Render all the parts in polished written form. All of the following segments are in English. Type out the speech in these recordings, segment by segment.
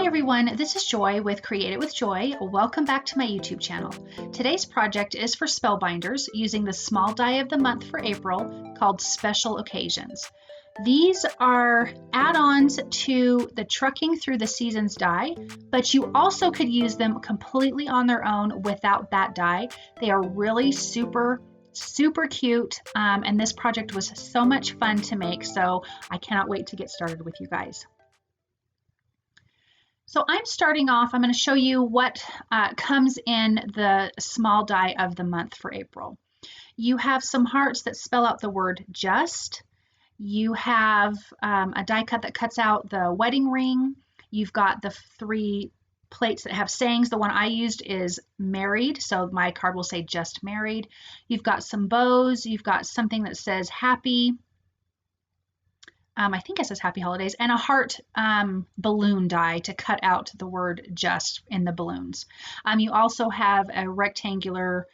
Hi everyone, this is Joy with Create It with Joy. Welcome back to my YouTube channel. Today's project is for Spellbinders using the small die of the month for April called Special Occasions. These are add-ons to the Trucking Through the Seasons die, but you also could use them completely on their own without that die. They are really super cute, and this project was so much fun to make, so I cannot wait to get started with you guys. So I'm starting off, I'm going to show you what comes in the small die of the month for April. You have some hearts that spell out the word just. You have a die cut that cuts out the wedding ring. You've got the 3 plates that have sayings. The one I used is married, so my card will say just married. You've got some bows. You've got something that says happy. I think it says happy holidays, and a heart balloon die to cut out the word just in the balloons. You also have a rectangular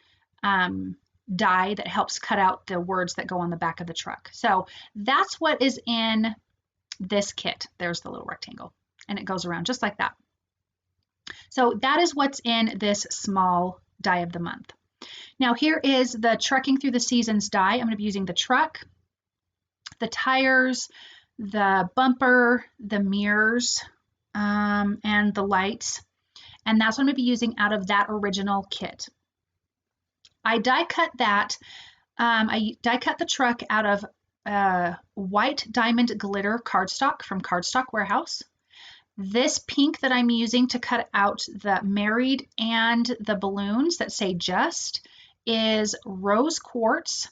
die that helps cut out the words that go on the back of the truck. So that's what is in this kit. There's the little rectangle, and it goes around just like that. So that is what's in this small die of the month. Now here is the Trucking Through the Seasons die. I'm going to be using the truck, the tires, the bumper, the mirrors, and the lights. And that's what I'm going to be using out of that original kit. I die cut that. I die cut the truck out of white diamond glitter cardstock from Cardstock Warehouse. This pink that I'm using to cut out the married and the balloons that say just is rose quartz.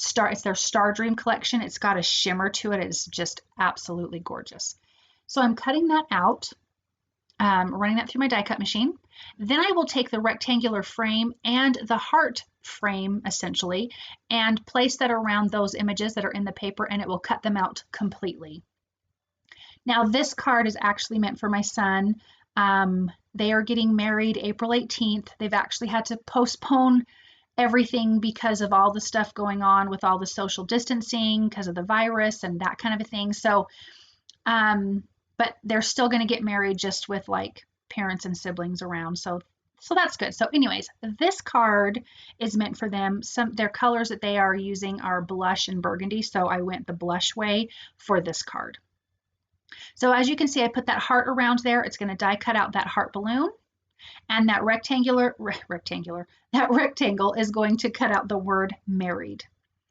It's their Star Dream collection. It's got a shimmer to it. It's just absolutely gorgeous. So I'm cutting that out, running that through my die cut machine. Then I will take the rectangular frame and the heart frame, essentially, and place that around those images that are in the paper, and it will cut them out completely. Now, this card is actually meant for my son. They are getting married April 18th. They've actually had to postpone everything because of all the stuff going on with all the social distancing because of the virus and that kind of a thing. So, but they're still going to get married just with like parents and siblings around. So that's good. So anyways, this card is meant for them. Their colors that they are using are blush and burgundy. So I went the blush way for this card. So as you can see, I put that heart around there. It's going to die cut out that heart balloon. And that rectangle is going to cut out the word married.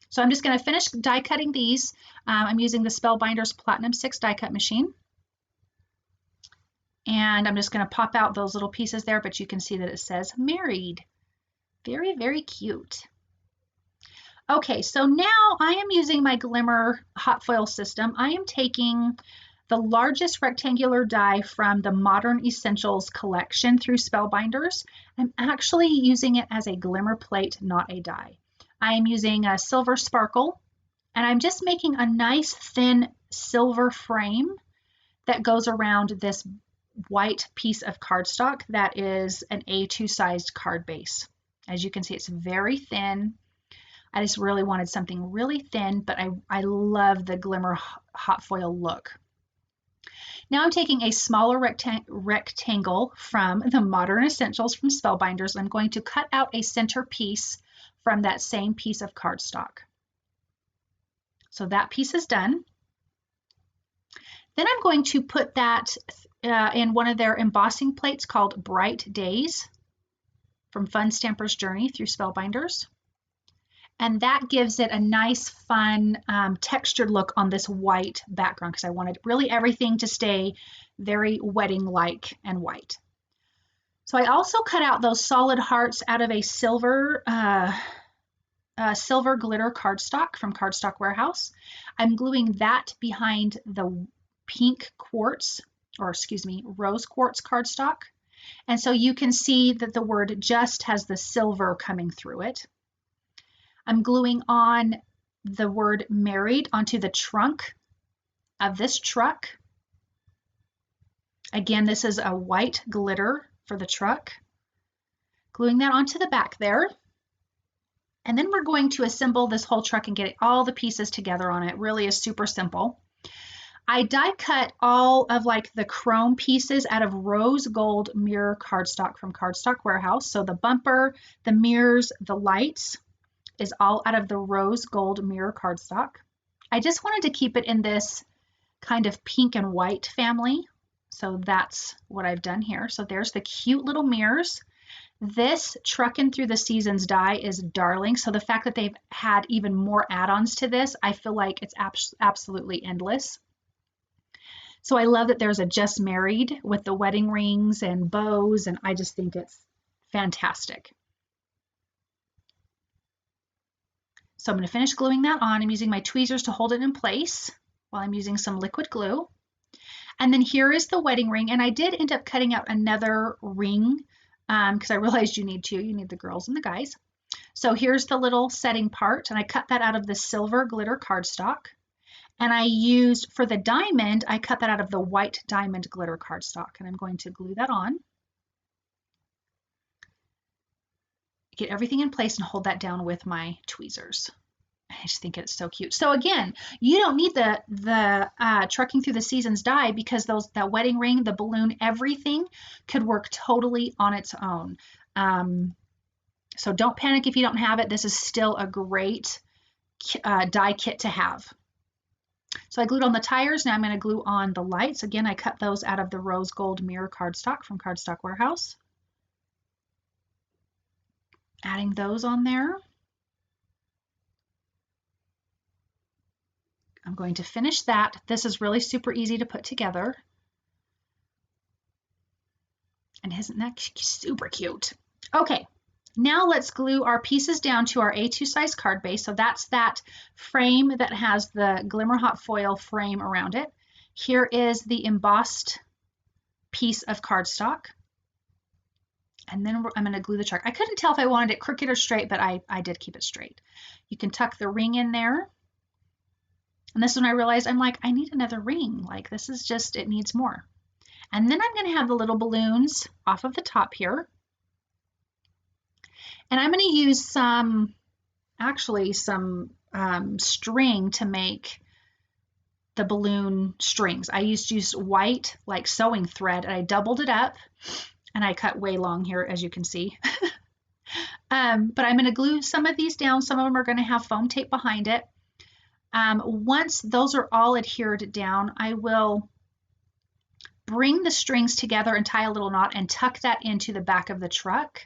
So I'm just going to finish die cutting these. I'm using the Spellbinders Platinum 6 die cut machine. And I'm just going to pop out those little pieces there, but you can see that it says married. Very, very cute. Okay, so now I am using my Glimmer Hot Foil system. I am taking the largest rectangular die from the Modern Essentials collection through Spellbinders. I'm actually using it as a glimmer plate, not a die. I am using a silver sparkle, and I'm just making a nice thin silver frame that goes around this white piece of cardstock that is an A2 sized card base. As you can see, it's very thin. I just really wanted something really thin, but I love the Glimmer Hot Foil look. Now I'm taking a smaller rectangle from the Modern Essentials from Spellbinders. I'm going to cut out a center piece from that same piece of cardstock. So that piece is done. Then I'm going to put that in one of their embossing plates called Bright Days from Fun Stamper's Journey through Spellbinders. And that gives it a nice, fun, textured look on this white background because I wanted really everything to stay very wedding-like and white. So I also cut out those solid hearts out of a silver glitter cardstock from Cardstock Warehouse. I'm gluing that behind the pink quartz, or excuse me, rose quartz cardstock. And so you can see that the word just has the silver coming through it. I'm gluing on the word married onto the trunk of this truck. Again, this is a white glitter for the truck. Gluing that onto the back there. And then we're going to assemble this whole truck and get all the pieces together on it. It really is super simple. I die cut all of like the chrome pieces out of rose gold mirror cardstock from Cardstock Warehouse. So the bumper, the mirrors, the lights is all out of the rose gold mirror cardstock. I just wanted to keep it in this kind of pink and white family. So that's what I've done here. So there's the cute little mirrors. This Truckin' Through the Seasons die is darling. So the fact that they've had even more add-ons to this, I feel like it's absolutely endless. So I love that there's a Just Married with the wedding rings and bows, and I just think it's fantastic. So I'm going to finish gluing that on. I'm using my tweezers to hold it in place while I'm using some liquid glue. And then here is the wedding ring, and I did end up cutting out another ring because I realized you need the girls and the guys. So here's the little setting part, and I cut that out of the silver glitter cardstock. And I used, for the diamond, I cut that out of the white diamond glitter cardstock, and I'm going to glue that on. Get everything in place and hold that down with my tweezers. I just think it's so cute. So again, you don't need the Trucking Through the Seasons die because that wedding ring, the balloon, everything could work totally on its own. So don't panic if you don't have it. This is still a great die kit to have. So I glued on the tires. Now I'm going to glue on the lights. Again, I cut those out of the rose gold mirror cardstock from Cardstock Warehouse. Adding those on there. I'm going to finish that. This is really super easy to put together. And isn't that super cute? Okay, now let's glue our pieces down to our A2 size card base. So that's that frame that has the Glimmer Hot Foil frame around it. Here is the embossed piece of cardstock. And then I'm going to glue the truck. I couldn't tell if I wanted it crooked or straight, but I did keep it straight. You can tuck the ring in there. And this is when I realized, I'm like, I need another ring. Like, this is just, it needs more. And then I'm going to have the little balloons off of the top here. And I'm going to use some string to make the balloon strings. I used white, like sewing thread, and I doubled it up. And I cut way long here, as you can see. But I'm going to glue some of these down. Some of them are going to have foam tape behind it. Once those are all adhered down, I will bring the strings together and tie a little knot and tuck that into the back of the truck.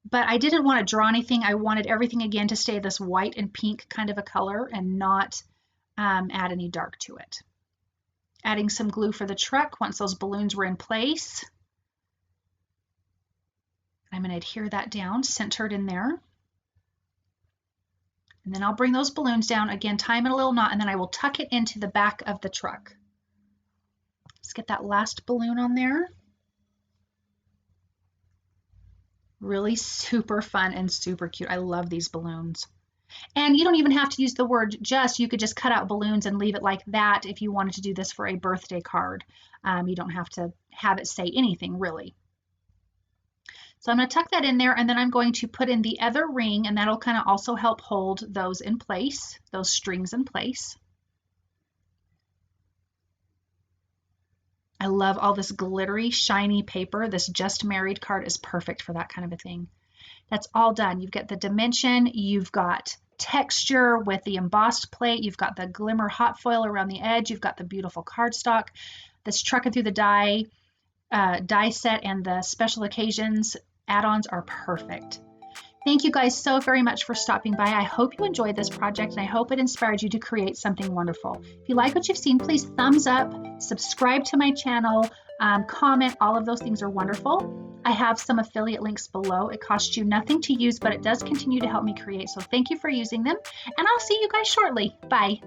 But I didn't want to draw anything. I wanted everything again to stay this white and pink kind of a color and not add any dark to it. Adding some glue for the truck once those balloons were in place. I'm going to adhere that down, centered in there. And then I'll bring those balloons down, again, tie them in a little knot, and then I will tuck it into the back of the truck. Let's get that last balloon on there. Really super fun and super cute. I love these balloons. And you don't even have to use the word just. You could just cut out balloons and leave it like that if you wanted to do this for a birthday card. You don't have to have it say anything, really. So I'm going to tuck that in there, and then I'm going to put in the other ring, and that'll kind of also help hold those in place, those strings in place. I love all this glittery, shiny paper. This Just Married card is perfect for that kind of a thing. That's all done. You've got the dimension, you've got texture with the embossed plate, you've got the Glimmer Hot Foil around the edge, you've got the beautiful cardstock, this Trucking Through the die set, and the special occasions add-ons are perfect. Thank you guys so very much for stopping by. I hope you enjoyed this project, and I hope it inspired you to create something wonderful. If you like what you've seen, please thumbs up, subscribe to my channel, comment. All of those things are wonderful. I have some affiliate links below. It costs you nothing to use, but it does continue to help me create. So thank you for using them, and I'll see you guys shortly. Bye.